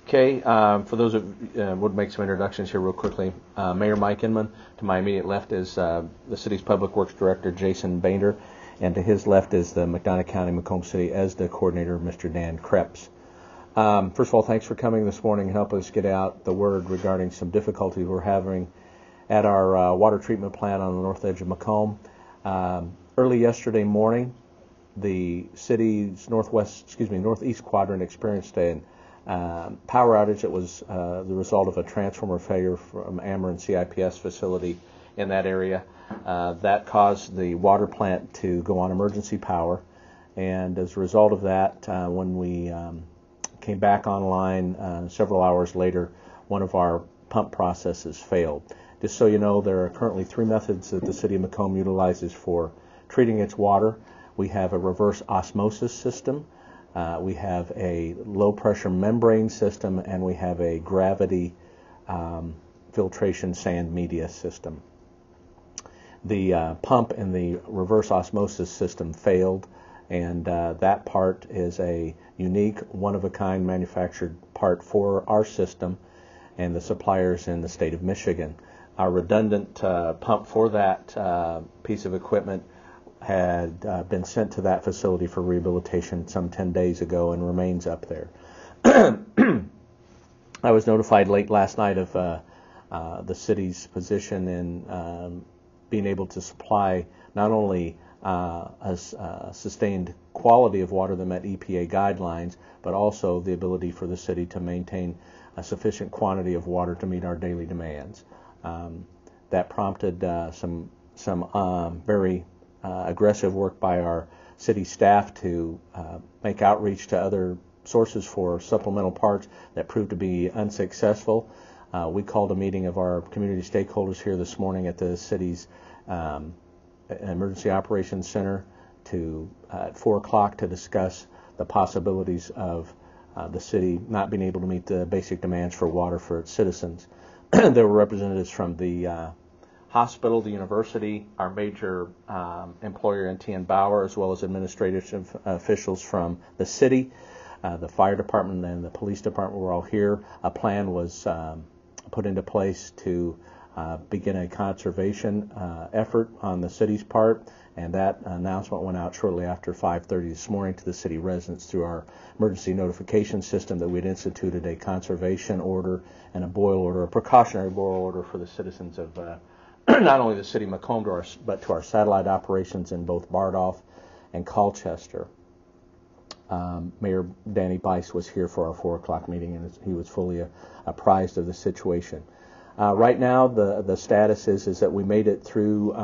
Okay, for those of would make some introductions here real quickly. Mayor Mike Inman. To my immediate left is the city's Public Works Director, Jason Bainer, and to his left is the McDonough County Macomb City ESDA Coordinator, Mr. Dan Krebs. First of all, thanks for coming this morning and helping us get out the word regarding some difficulties we're having at our water treatment plant on the north edge of Macomb. Early yesterday morning, the city's northeast quadrant experienced a power outage that was the result of a transformer failure from Ameren CIPS facility in that area. That caused the water plant to go on emergency power, and as a result of that, when we came back online several hours later, one of our pump processes failed. Just so you know, there are currently three methods that the city of Macomb utilizes for treating its water. We have a reverse osmosis system, we have a low-pressure membrane system, and we have a gravity filtration sand media system. The pump in the reverse osmosis system failed, and that part is a unique, one-of-a-kind manufactured part for our system and the suppliers in the state of Michigan. Our redundant pump for that piece of equipment had been sent to that facility for rehabilitation some 10 days ago and remains up there. I was notified late last night of the city's position in being able to supply not only a sustained quality of water that met EPA guidelines, but also the ability for the city to maintain a sufficient quantity of water to meet our daily demands. That prompted some very aggressive work by our city staff to make outreach to other sources for supplemental parts that proved to be unsuccessful. We called a meeting of our community stakeholders here this morning at the city's Emergency Operations Center at 4 o'clock to discuss the possibilities of the city not being able to meet the basic demands for water for its citizens. There were representatives from the hospital, the university, our major employer, NTN Bauer, as well as administrative officials from the city. The fire department and the police department were all here. A plan was put into place to begin a conservation effort on the city's part, and that announcement went out shortly after 5:30 this morning to the city residents through our emergency notification system that we'd instituted a conservation order and a boil order, a precautionary boil order for the citizens of not only the city of Macomb, but to our satellite operations in both Bardolph and Colchester. Mayor Danny Bice was here for our 4 o'clock meeting, and he was fully apprised of the situation. Right now, the status is that we made it through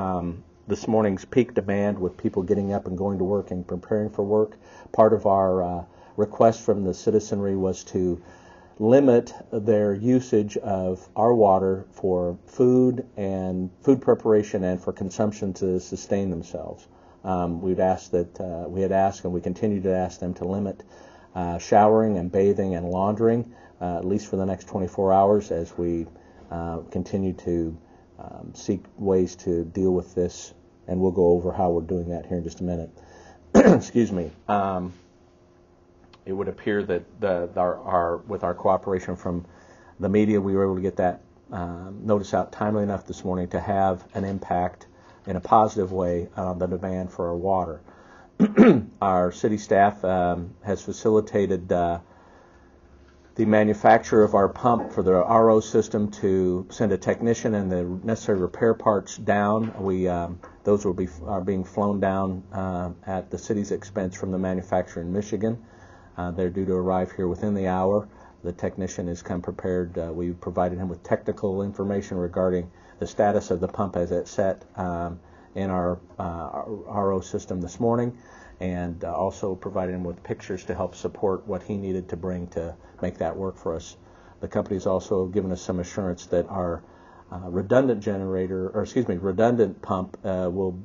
this morning's peak demand with people getting up and going to work and preparing for work. Part of our request from the citizenry was to limit their usage of our water for food preparation and for consumption to sustain themselves. We had asked and we continue to ask them to limit showering and bathing and laundering, at least for the next 24 hours as we continue to seek ways to deal with this, and we'll go over how we're doing that here in just a minute. Excuse me. It would appear that with our cooperation from the media, we were able to get that notice out timely enough this morning to have an impact in a positive way on the demand for our water. Our city staff has facilitated the manufacturer of our pump for the RO system to send a technician and the necessary repair parts down. Those are being flown down at the city's expense from the manufacturer in Michigan. They're due to arrive here within the hour. The technician has come prepared. We provided him with technical information regarding the status of the pump as it's set in our RO system this morning, and also provided him with pictures to help support what he needed to bring to make that work for us. The company's also given us some assurance that our redundant pump will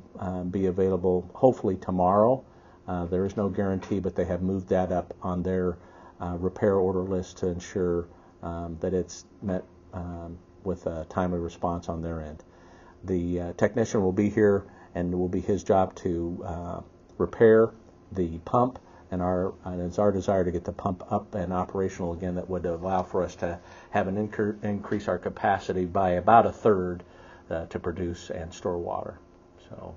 be available hopefully tomorrow. There is no guarantee, but they have moved that up on their repair order list to ensure that it's met with a timely response on their end. The technician will be here, and it will be his job to repair the pump, and it's our desire to get the pump up and operational again. That would allow for us to have an increase our capacity by about a third to produce and store water. So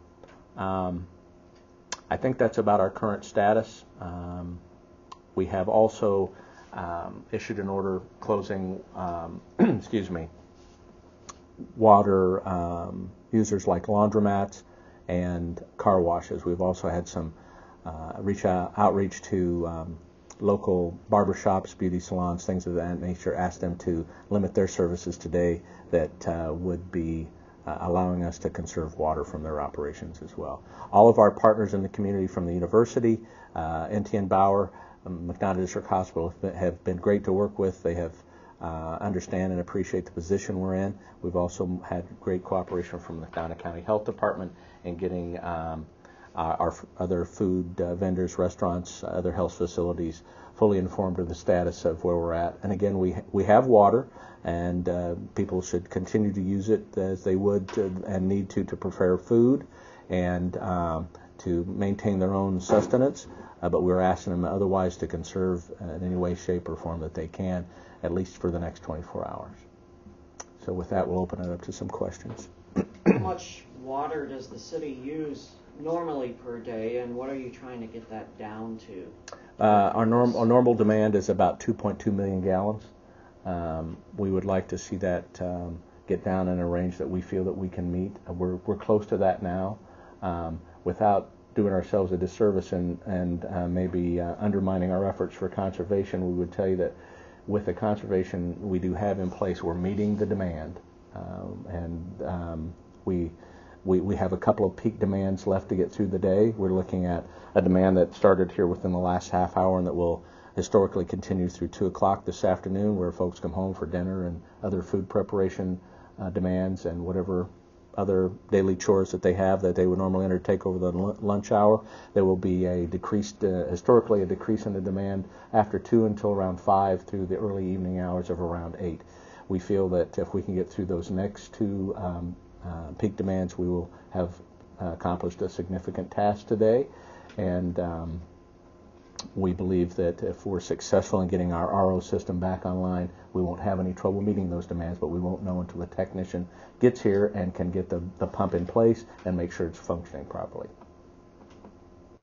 I think that's about our current status. We have also issued an order closing, excuse me, water users like laundromats and car washes. We've also had some outreach to local barbershops, beauty salons, things of that nature, ask them to limit their services today that would be allowing us to conserve water from their operations as well. All of our partners in the community from the university, NTN Bauer, McDonough District Hospital have been great to work with. They have understand and appreciate the position we're in. We've also had great cooperation from the McDonough County Health Department in getting our other food vendors, restaurants, other health facilities fully informed of the status of where we're at. And again, we have water, and people should continue to use it as they would and need to prepare food and to maintain their own sustenance. But we're asking them otherwise to conserve in any way, shape, or form that they can, at least for the next 24 hours. So with that, we'll open it up to some questions. How much water does the city use normally per day, and what are you trying to get that down to? Our normal demand is about 2.2 million gallons. We would like to see that get down in a range that we feel that we can meet. We're close to that now. Without doing ourselves a disservice and maybe undermining our efforts for conservation, we would tell you that with the conservation we do have in place, we're meeting the demand, and we have a couple of peak demands left to get through the day. We're looking at a demand that started here within the last half hour and that will historically continue through 2 o'clock this afternoon, where folks come home for dinner and other food preparation demands and whatever other daily chores that they have that they would normally undertake over the lunch hour. There will be historically a decrease in the demand after 2 until around 5 through the early evening hours of around 8. We feel that if we can get through those next two peak demands, we will have accomplished a significant task today, and we believe that if we're successful in getting our RO system back online, we won't have any trouble meeting those demands, but we won't know until the technician gets here and can get the pump in place and make sure it's functioning properly.